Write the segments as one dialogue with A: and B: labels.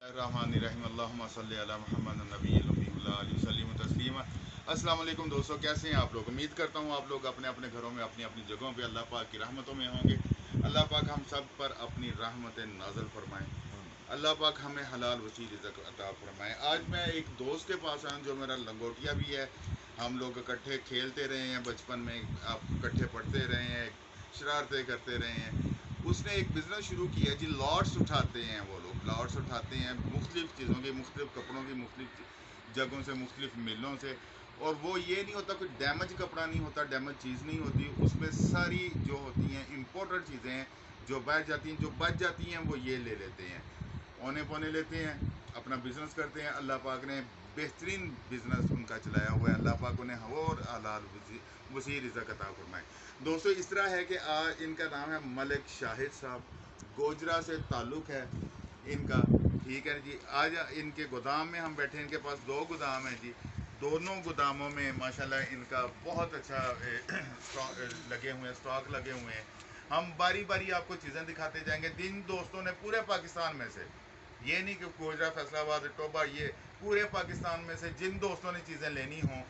A: बिस्मिल्लाहिर्रहमानिर्रहीम अल्लाहुम्मा सल्लि अला मुहम्मद नबील उम्मी व अला आलिहि वसल्लम तस्लीमा। अस्सलाम वालेकुम दोस्तों, कैसे हैं आप लोग। उम्मीद करता हूँ आप लोग अपने अपने घरों में अपनी अपनी जगहों पे अल्लाह पाक की रहमतों में होंगे। अल्लाह पाक हम सब पर अपनी रहमत नाज़िल फरमाएँ। अल्लाह पाक हमें हलाल वसी रिज़्क़ अता फरमाएँ। आज मैं एक दोस्त के पास आया जो मेरा लंगोटिया भी है। हम लोग इकट्ठे खेलते रहे हैं बचपन में, आप इकट्ठे पढ़ते रहे हैं, शरारतें करते रहे हैं। उसने एक बिज़नेस शुरू किया जी, लॉट्स उठाते हैं वो लोग, लॉट्स उठाते हैं मुख्तलिफ़ चीज़ों के, मुख्तलिफ़ कपड़ों की, मुख्तलिफ़ जगहों से, मुख्तलिफ़ मिलों से। और वो ये नहीं होता कोई डैमेज कपड़ा नहीं होता, डैमेज चीज़ नहीं होती उसमें। सारी जो होती हैं इम्पोर्टेड चीज़ें हैं जो बैठ जाती हैं, जो बच जाती हैं वो ये ले लेते हैं, औने पौने लेते हैं, अपना बिज़नेस करते हैं। अल्लाह पाक ने बेहतरीन बिज़नेस उनका चलाया हुआ है। अल्लाह पाक उन्हें और हलाल वसी रिज़्क़ अता फरमाए। दोस्तों इस तरह है कि इनका नाम है मलिक शाहिद साहब, गोजरा से ताल्लुक़ है इनका। ठीक है जी। आज इनके गोदाम में हम बैठे हैं। इनके पास दो गोदाम हैं जी। दोनों गोदामों में माशाल्लाह इनका बहुत अच्छा लगे हुए हैं, स्टॉक लगे हुए हैं। हम बारी बारी आपको चीज़ें दिखाते जाएंगे। जिन दोस्तों ने पूरे पाकिस्तान में से, ये नहीं कि गोजरा, फैसलाबाद, टोबा, ये पूरे पाकिस्तान में से जिन दोस्तों ने चीज़ें लेनी हों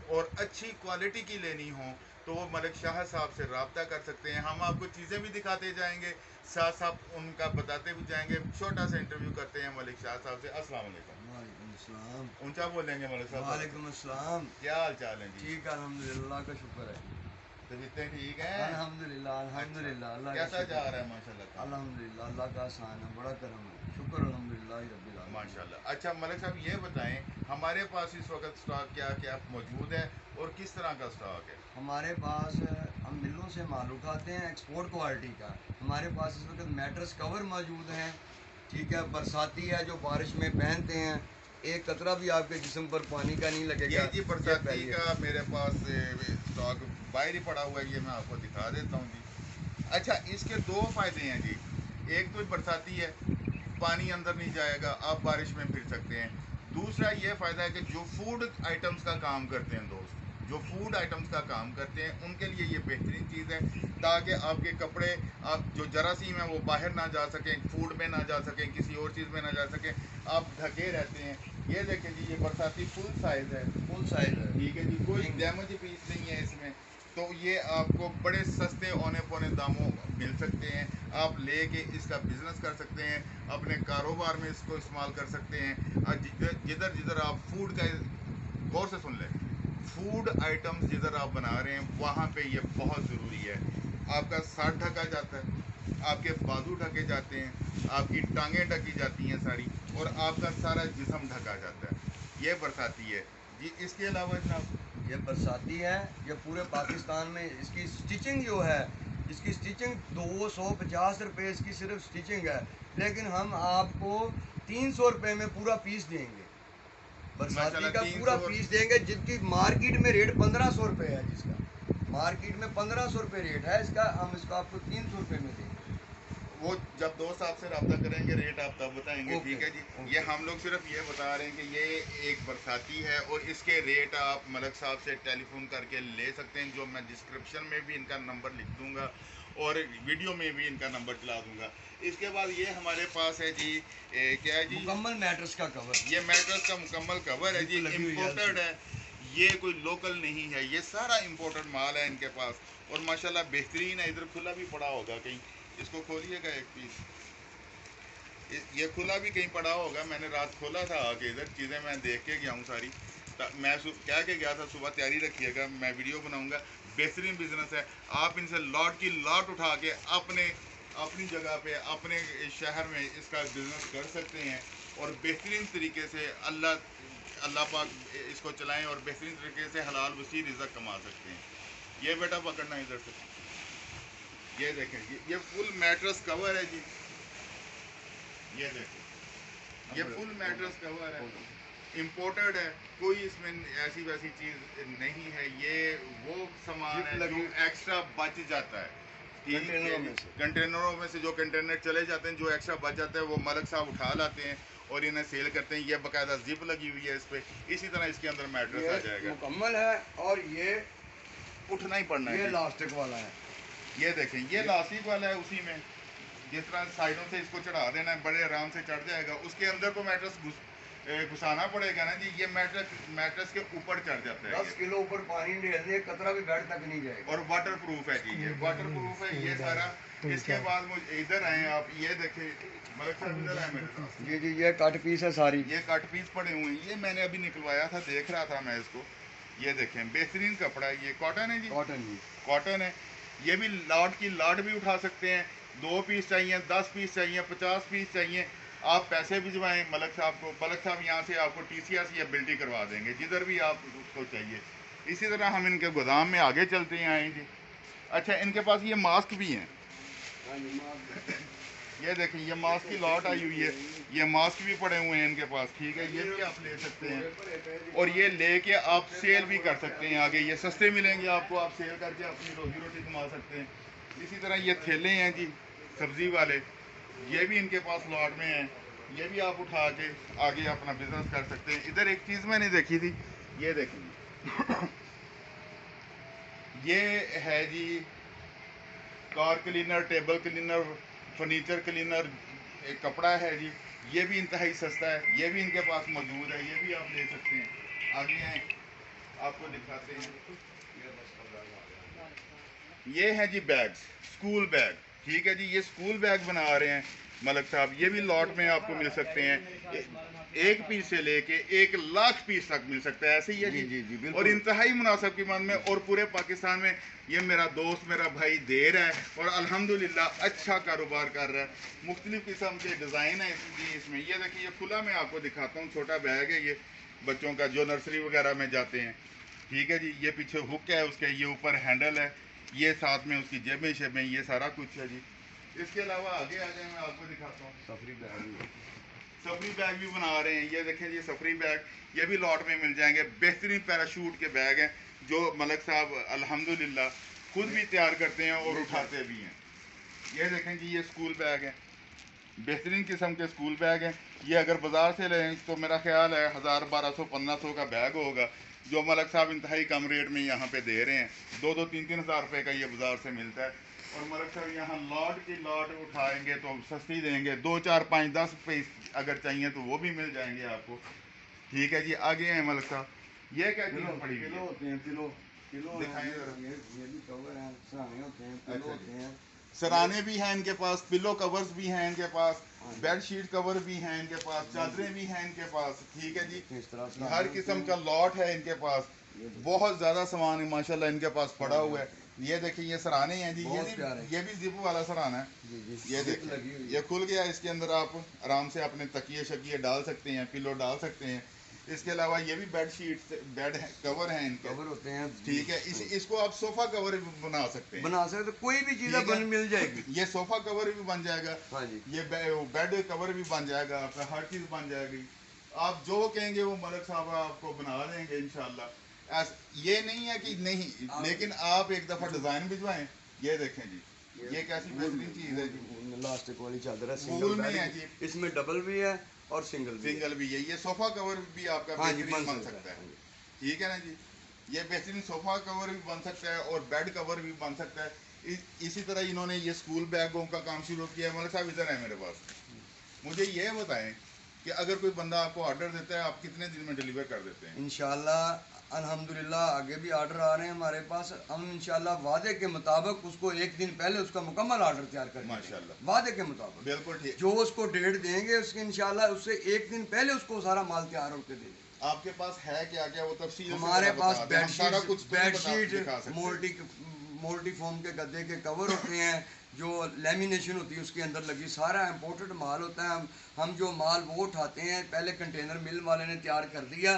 A: और अच्छी क्वालिटी की लेनी हो तो वो मलिक शाह साहब से रब्ता कर सकते हैं। हम आपको चीज़ें भी दिखाते जाएंगे, साथ साथ उनका बताते भी जाएंगे। छोटा सा इंटरव्यू करते हैं मलिक शाह साहब से। अस्सलाम वालेकुम।
B: वालेकुम अस्सलाम।
A: ऊंचा बोलेंगे मलिक साहब।
B: वालेकुम अस्सलाम।
A: क्या हाल चाल है जी।
B: ठीक है, अल्हम्दुलिल्लाह का शुक्र है।
A: तबीयतें ठीक हैं।
B: अल्हम्दुलिल्लाह अल्हम्दुलिल्लाह,
A: अच्छा,
B: अल्लाह का
A: कैसा
B: शुक्र
A: जा
B: है।
A: रहा है माशाल्लाह काम।
B: अल्हम्दुलिल्लाह, अल्लाह का आसान है, बड़ा करम है, शुक्र अल्हम्दुलिल्लाह रब्बिल आलमीन।
A: माशाल्लाह। अच्छा मलिक साहब ये बताएं, हमारे पास इस वक्त स्टॉक क्या क्या मौजूद है और किस तरह का स्टॉक है।
B: हमारे पास हम मिलों से माल उठाते हैं एक्सपोर्ट क्वालिटी का। हमारे पास इस वक्त मैट्रेस कवर मौजूद हैं। ठीक है, बरसाती है जो बारिश में पहनते हैं, एक कतरा भी आपके जिस्म पर पानी का नहीं लगेगा।
A: ये जी
B: ये
A: बरसाती
B: पहली
A: का मेरे पास स्टॉक बाहर ही पड़ा हुआ है, ये मैं आपको दिखा देता हूँ जी। अच्छा, इसके दो फायदे हैं जी। एक तो बरसाती है, पानी अंदर नहीं जाएगा, आप बारिश में फिर सकते हैं। दूसरा ये फ़ायदा है कि जो फूड आइटम्स का काम करते हैं दोस्त, जो फूड आइटम्स का काम करते हैं उनके लिए ये बेहतरीन चीज़ है, ताकि आपके कपड़े, आप जो जरासीम है वो बाहर ना जा सकें, फूड में ना जा सकें, किसी और चीज़ में ना जा सकें, आप ढके रहते हैं। ये देखें जी, ये बरसाती फुल साइज़ है।
B: फुल साइज है।
A: ठीक है जी, कोई डैमेज पीस नहीं है इसमें। तो ये आपको बड़े सस्ते औने पौने दामों मिल सकते हैं। आप लेके इसका बिज़नेस कर सकते हैं, अपने कारोबार में इसको इस्तेमाल कर सकते हैं। जिधर जिधर आप फूड का, गौर से सुन लें, फूड आइटम्स जिधर आप बना रहे हैं वहाँ पे ये बहुत ज़रूरी है। आपका सर ढका जाता है, आपके बाजू ढके जाते हैं, आपकी टांगें ढकी जाती हैं सारी, और आपका सारा जिस्म ढका जाता है। ये बरसाती है जी। इसके अलावा जनाब,
B: ये बरसाती है, ये पूरे पाकिस्तान में इसकी स्टिचिंग जो है, इसकी स्टिचिंग 250 रुपये इसकी सिर्फ स्टिचिंग है, लेकिन हम आपको 300 रुपये में पूरा पीस देंगे। बरसाती
A: माशाल्लाह
B: का पूरा
A: 300।
B: पीस देंगे, जिसकी मार्केट में रेट 1500 रुपये है। जिसका मार्केट में 1500 रुपये रेट है इसका, हम इसको आपको 300 रुपये में देंगे।
A: वो जब दोस्त आपसे रब्ता करेंगे रेट आप तब बताएंगे।
B: ओके
A: ठीक है जी। ये
B: ओके।
A: हम लोग सिर्फ ये बता रहे हैं कि ये एक बरसाती है और इसके रेट आप मलिक साहब से टेलीफोन करके ले सकते हैं, जो मैं डिस्क्रिप्शन में भी इनका नंबर लिख दूंगा और वीडियो में भी इनका नंबर चला दूंगा। इसके बाद ये हमारे पास है जी, क्या है जी,
B: मुकम्मल मैट्रेस का कवर।
A: ये मैट्रेस का मुकम्मल कवर है जी, इम्पोर्टेड है। ये कोई लोकल नहीं है, ये सारा इम्पोर्टेड माल है इनके पास, और माशाल्लाह बेहतरीन है। इधर खुला भी पड़ा होगा कहीं, इसको खोलिएगा एक पीस। ये खुला भी कहीं पड़ा होगा, मैंने रात खोला था आके, इधर चीज़ें मैं देख के गया हूँ सारी। मैं कह के गया था सुबह तैयारी रखिएगा, मैं वीडियो बनाऊंगा। बेहतरीन बिजनेस है। आप इनसे लॉट की लॉट उठा के अपनी जगह पे, अपने शहर में इसका बिजनेस कर सकते हैं और बेहतरीन तरीके से अल्लाह पाक इसको चलाएं और बेहतरीन तरीके से हलाल वसी रिज़्क़ कमा सकते हैं। ये बेटा पकड़ना इधर से, ये देखें जी, ये फुल मैट्रेस कवर है जी। ये देखो, ये फुल मैट्रेस कवर है, इम्पोर्टेड है, कोई इसमें ऐसी वैसी चीज़ नहीं है। ये वो सामान है जो एक्स्ट्रा बच जाता है।
B: कंटेनरों में से।
A: कंटेनरों में से जो कंटेनर चले जाते हैं, जो एक्स्ट्रा बच जाता है वो मलिक साहब उठा लाते हैं और इन्हें सेल करते हैं। ये बाकायदा जिप लगी हुई है इस पर, इसी तरह इसके अंदर मैट्रेस आ जाएगा।
B: मुकम्मल है, और ये
A: उठना ही पड़ना है
B: ये
A: जी।
B: लास्टिक वाला है।
A: ये देखें, ये लास्टिक वाला है, उसी में जिस तरह साइडों से इसको चढ़ा देना है, बड़े आराम से चढ़ जाएगा। उसके अंदर को मैट्रेस घुसाना पड़ेगा ना जी। ये मैट्रेस के ऊपर चढ़ जाता है।
B: 10 किलो ऊपर पानी डाल दे, कतरा भी बेड तक नहीं जाएगा।
A: और वाटर प्रूफ है जी, ये वाटर प्रूफ है ये सारा। इसके बाद मुझे इधर आए आप, ये देखें मलिक साहब, इधर आए मेरे साथ।
B: जी जी, ये कट पीस है सारी।
A: ये कट पीस पड़े हुए हैं, ये मैंने अभी निकलवाया था, देख रहा था मैं इसको। ये देखें बेहतरीन कपड़ा है, ये कॉटन है जी,
B: कॉटन जी,
A: कॉटन है। ये भी लॉट की लॉट भी उठा सकते हैं। 2 पीस चाहिए, 10 पीस चाहिए, 50 पीस चाहिए, आप पैसे भिजवाएं मलक साहब को। मलक साहब यहाँ से आपको TCS या बिल्टी करवा देंगे जिधर भी आपको चाहिए। इसी तरह हम इनके गोदाम में आगे चलते हैं आएंगे। अच्छा, इनके पास ये मास्क भी हैं। ये देखें, ये मास्क की लॉट आई हुई है, ये मास्क भी पड़े हुए हैं इनके पास, ठीक है। ये भी आप ले सकते हैं और ये लेके आप सेल भी कर सकते हैं आगे। ये सस्ते मिलेंगे आपको, आप सेल करके अपनी रोजी रोटी कमा सकते हैं। इसी तरह ये थैले हैं जी सब्जी वाले, ये भी इनके पास लॉट में हैं। ये भी आप उठा के आगे अपना बिजनेस कर सकते हैं। इधर एक चीज़ मैंने देखी थी, ये देखिए ये है जी car cleaner, table cleaner, furniture cleaner, एक कपड़ा है जी। ये भी इंतहाई सस्ता है, ये भी इनके पास मौजूद है, ये भी आप ले सकते हैं। आगे हैं, आपको दिखाते हैं। ये है जी बैग्स, स्कूल बैग, ठीक है जी। ये स्कूल बैग बना रहे हैं मलक साहब, ये भी लॉट में आपको मिल सकते हैं। 1 पीस से लेके 1 लाख पीस तक मिल सकता है, ऐसे ही है
B: जी जी जी,
A: और इंतहाई मुनासिब कीमत में। और पूरे पाकिस्तान में ये मेरा दोस्त, मेरा भाई दे रहा है और अल्हम्दुलिल्लाह अच्छा कारोबार कर रहा है। मुख्तलिफ किस्म के डिज़ाइन है जी इसमें। ये देखिए, ये खुला मैं आपको दिखाता हूँ, छोटा बैग है ये बच्चों का जो नर्सरी वगैरह में जाते हैं, ठीक है जी। ये पीछे हुक है उसके, ये ऊपर हैंडल है, ये साथ में उसकी जेबें शेबें, ये सारा कुछ है जी। इसके अलावा आगे आ जाए, मैं आपको दिखाता हूँ। सफरी बैग भी बना रहे हैं, ये देखें जी सफरी बैग, ये भी लॉट में मिल जाएंगे। बेहतरीन पैराशूट के बैग हैं जो मलक साहब अल्हम्दुलिल्लाह खुद भी तैयार करते हैं और उठाते भी हैं। ये देखें जी, ये स्कूल बैग है, बेहतरीन किस्म के स्कूल बैग हैं। ये अगर बाज़ार से लें तो मेरा ख्याल है 1000, 1200, 1500 का बैग होगा, जो मलक साहब इंतहाई कम रेट में यहाँ पे दे रहे हैं। 2-2, 3-3 हज़ार रुपये का ये बाज़ार से मिलता है। और मलक साहब यहाँ लॉट की लॉट उठाएंगे तो सस्ती देंगे। 2, 4, 5, 10 पीस अगर चाहिए तो वो भी मिल जाएंगे आपको, ठीक है जी। आगे हैं मलक साहब, ये क्या चीज़ पड़ी
B: किलो होते हैं, किलो
A: दिखाइए जरा।
B: ये भी कवर हैं, सराहने होते हैं, किलो होते हैं।
A: सराने भी हैं इनके पास, पिलो कवर्स भी हैं इनके पास, बेड शीट कवर भी हैं इनके पास, चादरें भी हैं इनके पास, ठीक है जी।
B: इस तरह से
A: हर किस्म का लॉट है इनके पास। बहुत ज़्यादा सामान माशाल्लाह इनके पास पड़ा हुआ है। ये देखिए, ये सराने हैं जी, ये भी जिप वाला सराना है। ये देखिए, ये खुल गया, इसके अंदर आप आराम से अपने तकिए शकिए डाल सकते हैं, पिलो डाल सकते हैं। इसके अलावा ये भी बेड शीट, बेड कवर हैं इनके,
B: कवर होते हैं,
A: ठीक है। इसको आप सोफा कवर भी बना सकते हैं,
B: तो कोई भी चीज़ बन मिल जाएगी।
A: ये सोफा कवर भी बन जाएगा,
B: हाँ जी,
A: ये बेड कवर भी बन जाएगा आपका, हर चीज़ बन जाएगी। आप जो कहेंगे वो मलक साहब आपको बना देंगे इंशाल्लाह। ये नहीं है कि नहीं, लेकिन आप एक दफ़ा डिज़ाइन भिजवाएं। ये देखें जी, ये कैसी बेहतरीन चीज़ है जी,
B: इलास्टिक वाली चादर है,
A: सिंगल में है जी,
B: इसमें डबल भी है और सिंगल
A: भी है। ये सोफा कवर भी आपका बेहतरीन बन सकता है, ठीक है ना जी। ये बेहतरीन सोफा कवर भी बन सकता है और बेड कवर भी बन सकता है। इसी तरह इन्होंने ये स्कूल बैगों का काम शुरू किया है। मलक साहब इधर है मेरे पास, मुझे ये बताएं कि अगर कोई बंदा आपको ऑर्डर देता है, आप कितने दिन में डिलीवर कर देते हैं?
B: इंशाल्लाह अल्हम्दुलिल्लाह आगे भी ऑर्डर आ रहे हैं हमारे पास। हम इंशाल्लाह वादे के मुताबिक उसको 1 दिन पहले उसका मुकम्मल ऑर्डर तैयार करेंगे
A: माशाल्लाह,
B: वादे के मुताबिक।
A: बिल्कुल ठीक।
B: जो उसको डेट देंगे उसके इंशाल्लाह उससे 1 दिन पहले उसको सारा माल तैयार होकर दे देंगे।
A: आपके पास है क्या क्या वो तफसील
B: हमारे पास
A: बेडशीट,
B: मोल्टी फोम के गद्दे के कवर होते हैं, जो लेमिनेशन होती है उसके अंदर लगी, सारा इम्पोर्टेड माल होता है। हम जो माल वो उठाते हैं, पहले कंटेनर मिल वाले ने तैयार कर दिया,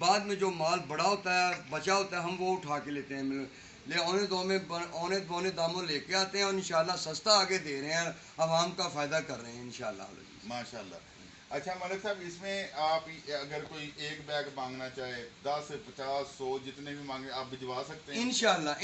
B: बाद में जो माल बड़ा होता है बचा होता है हम वो उठा के लेते हैं, औने दोने दामों लेके आते हैं और इंशाल्लाह सस्ता आगे दे रहे हैं, आवाम का फ़ायदा कर रहे हैं इंशाल्लाह
A: माशाल्लाह। अच्छा मलिक साहब, इसमें आप अगर कोई एक बैग मांगना चाहे, 10, 50, 100 जितने भी मांगे आप भिजवा सकते हैं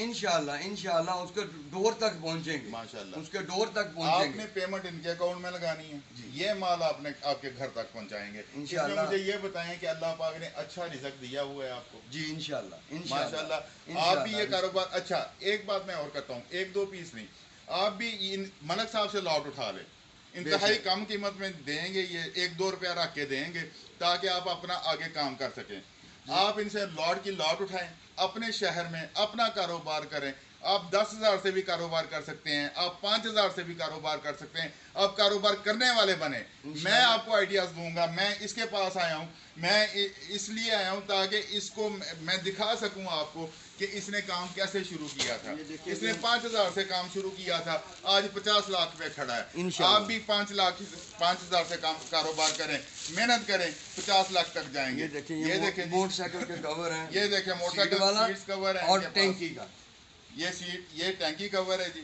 B: इंशाल्लाह उसके डोर तक पहुंचेंगे
A: माशाल्लाह,
B: उसके डोर तक पहुंचेंगे।
A: आपने पेमेंट इनके अकाउंट में लगानी है, ये माल आपने आपके घर तक पहुंचाएंगे इंशाल्लाह। मुझे ये बताएं कि अल्लाह पाक ने अच्छा रिज़्क दिया हुआ है आपको?
B: जी इंशाल्लाह
A: माशाल्लाह। आप भी ये कारोबार, अच्छा एक बात मैं और करता हूँ, 1-2 पीस नहीं, आप भी इन मलक साहब से लॉट उठा लें, इंतहाई कम कीमत में देंगे, ये 1-2 रुपया रख के देंगे ताकि आप अपना आगे काम कर सकें। आप इनसे लॉट की लॉट उठाएं, अपने शहर में अपना कारोबार करें। आप 10,000 से भी कारोबार कर सकते हैं, आप 5,000 से भी कारोबार कर सकते हैं। आप कारोबार करने वाले बने। मैं आपको आइडियाज दूंगा। मैं इसके पास आया हूँ, मैं इसलिए आया हूँ ताकि इसको मैं दिखा सकूँ आपको कि इसने काम कैसे शुरू किया था। इसने 5,000 से काम शुरू किया था, आज 50 लाख पे खड़ा है। आप भी 5,000 से काम कारोबार करें, मेहनत करें, 50 लाख तक जाएंगे।
B: ये देखें मोटरसाइकिल के कवर हैं,
A: ये देखें मोटरसाइकिल सीट्स कवर है
B: और टैंकी का
A: ये सीट, ये टैंकी कवर है जी,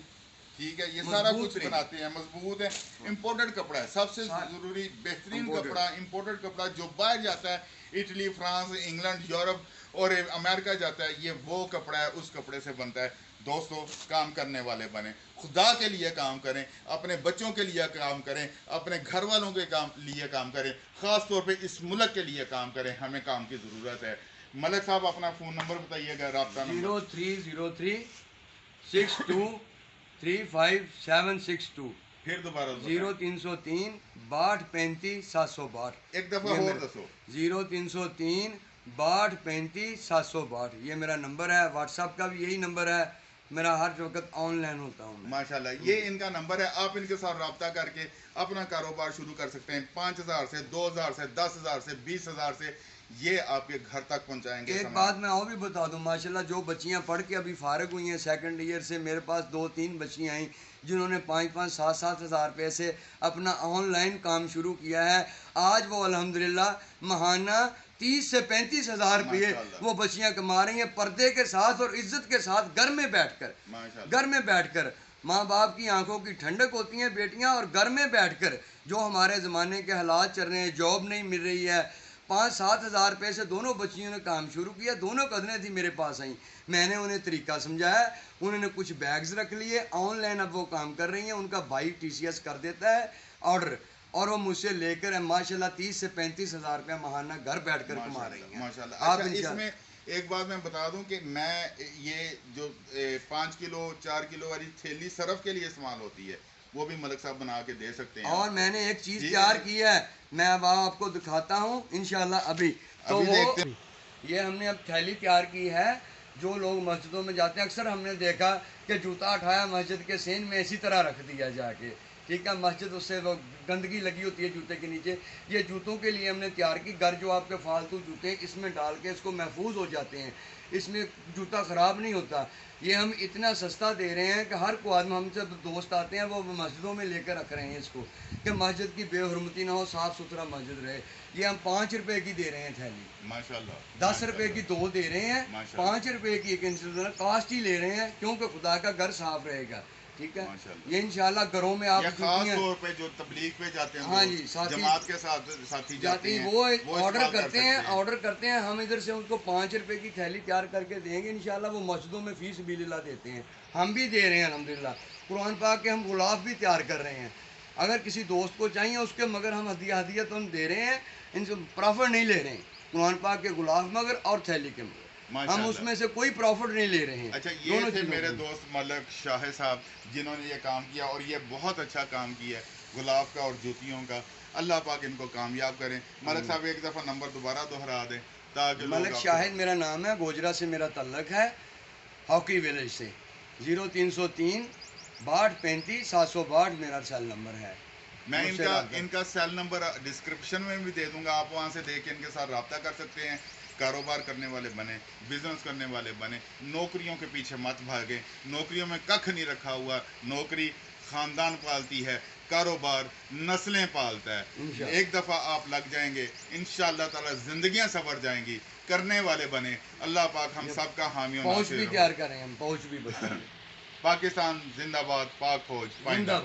A: ठीक है। ये सारा कुछ बनाते हैं, मजबूत है, इम्पोर्टेड कपड़ा है। सबसे जरूरी बेहतरीन कपड़ा, इम्पोर्टेड कपड़ा जो बाहर जाता है, इटली, फ्रांस, इंग्लैंड, यूरोप और अमेरिका जाता है, ये वो कपड़ा है, उस कपड़े से बनता है। दोस्तों, काम करने वाले बने, खुदा के लिए काम करें, अपने बच्चों के लिए काम करें, अपने घर वालों के लिए काम करें, ख़ास तौर पे इस मुल्क के लिए काम करें। हमें काम की ज़रूरत है। मलिक साहब अपना फ़ोन नंबर बताइएगा, राब्ता नंबर।
B: 0303-6235762।
A: फिर दोबारा
B: 0303-6235-762।
A: एक दफ़ा और दसो।
B: 0303-6235-762। ये मेरा नंबर है। व्हाट्सएप का भी यही नंबर है मेरा। हर वक्त ऑनलाइन होता हूँ मैं।
A: माशाल्लाह, ये इनका नंबर है। आप इनके साथ रब्ता करके अपना कारोबार शुरू कर सकते हैं। 5,000 से, 2,000 से, 10,000 से, 20,000 से ये आपके घर तक पहुंचाएंगे।
B: एक बात मैं और भी बता दूं, माशाल्लाह जो बच्चियां पढ़ के अभी फारिग हुई हैं सेकंड ईयर से, मेरे पास 2-3 बच्चियां आई जिन्होंने 5-5, 7-7 हज़ार रुपये से अपना ऑनलाइन काम शुरू किया है। आज वो अल्हम्दुलिल्लाह महाना 30 से 35 हज़ार रुपये वो बच्चियां कमा रही हैं, पर्दे के साथ और इज्जत के साथ, घर में बैठकर। माँ बाप की आंखों की ठंडक होती हैं बेटियां, और घर में बैठकर जो हमारे ज़माने के हालात चल रहे हैं, जॉब नहीं मिल रही है, 5-7 हज़ार रुपये से दोनों बच्चियों ने काम शुरू किया। दोनों कदरें थी मेरे पास आई, मैंने उन्हें तरीका समझाया, उन्होंने कुछ बैग्स रख लिए, ऑनलाइन अब वो काम कर रही हैं। उनका भाई TCS कर देता है ऑर्डर, और वो मुझसे लेकर माशाल्लाह 30 से 35 हज़ार रुपया महाना घर बैठकर कमा रही हैं
A: माशाल्लाह। अच्छा, इसमें एक बात मैं बता दूं कि मैं ये जो 5 किलो 4 किलो वाली थैली सरफ के लिए इस्तेमाल होती है, वो भी मलिक साहब बना के दे सकते हैं।
B: और मैंने एक चीज़ तैयार की है, मैं अब आपको दिखाता हूँ इंशाल्लाह अभी। तो वो ये हमने अब थैली तैयार की है। जो लोग मस्जिदों में जाते हैं, अक्सर हमने देखा कि जूता उठाया मस्जिद के सेन में इसी तरह रख दिया जाके, ठीक है। मस्जिद उससे वो गंदगी लगी होती है जूते के नीचे। ये जूतों के लिए हमने तैयार की। घर जो आपके फालतू जूते हैं इसमें डाल के इसको महफूज हो जाते हैं, इसमें जूता ख़राब नहीं होता। ये हम इतना सस्ता दे रहे हैं कि हर को आदमी, हमसे दोस्त आते हैं वो मस्जिदों में लेकर रख रहे हैं इसको, कि मस्जिद की बेहुरमती ना हो, साफ़ सुथरा मस्जिद रहे। ये हम 5 रुपए की दे रहे हैं थैली,
A: माशाल्लाह।
B: 10 रुपए की 2 दे रहे हैं, 5 रुपए की एक कास्ट ही ले रहे हैं, क्योंकि खुदा का घर साफ रहेगा, ठीक है। ये इंशाल्लाह घरों में आप
A: खास तौर पे जो तबलीग पे जाते हैं,
B: हाँ जी,
A: जमात के साथी जाते हैं,
B: वो ऑर्डर करते हैं हम इधर से उनको 5 रुपए की थैली तैयार करके देंगे इंशाल्लाह। वो मस्जिदों में फीस बिल्ला देते हैं, हम भी दे रहे हैं अल्हम्दुलिल्लाह। कुरान पाक के हम गुलाफ भी तैयार कर रहे हैं, अगर किसी दोस्त को चाहिए उसके, मगर हम हदिया तो हम दे रहे हैं, इनसे प्रॉफिट नहीं ले रहे हैं। कुरान पाक के गुलाफ मगर और थैली के मगर हम उसमें से कोई प्रॉफिट नहीं ले रहे हैं।
A: अच्छा, ये थे मेरे दोस्त मलिक शाह साहब जिन्होंने ये काम किया, और ये बहुत अच्छा काम किया है गुलाब का और जूतियों का। अल्लाह पाक इनको कामयाब करें। मलिक साहब एक दफ़ा नंबर दोबारा दोहरा दें ताकि
B: मलिक शाहिद मेरा नाम है, गोजरा से मेरा तल्लक है, हॉकी विलेज से। 0303-6235-762 मेरा सेल नंबर है।
A: मैं इनका सेल नंबर डिस्क्रिप्शन में भी दे दूंगा, आप वहाँ से देख के इनके साथ रब्ता कर सकते हैं। कारोबार करने वाले बने, बिजनेस करने वाले बने, नौकरियों के पीछे मत भागें। नौकरियों में कख नहीं रखा हुआ। नौकरी ख़ानदान पालती है, कारोबार नस्लें पालता है। एक दफ़ा आप लग जाएंगे, इंशाअल्लाह ताला ज़िंदगियाँ संवर जाएंगी। करने वाले बने। अल्लाह पाक हम सब का हामी और
B: पहुँच भी तैयार करें, हम पहुँच भी बताएं।
A: पाकिस्तान जिंदाबाद, पाक फौज जिंदाबाद।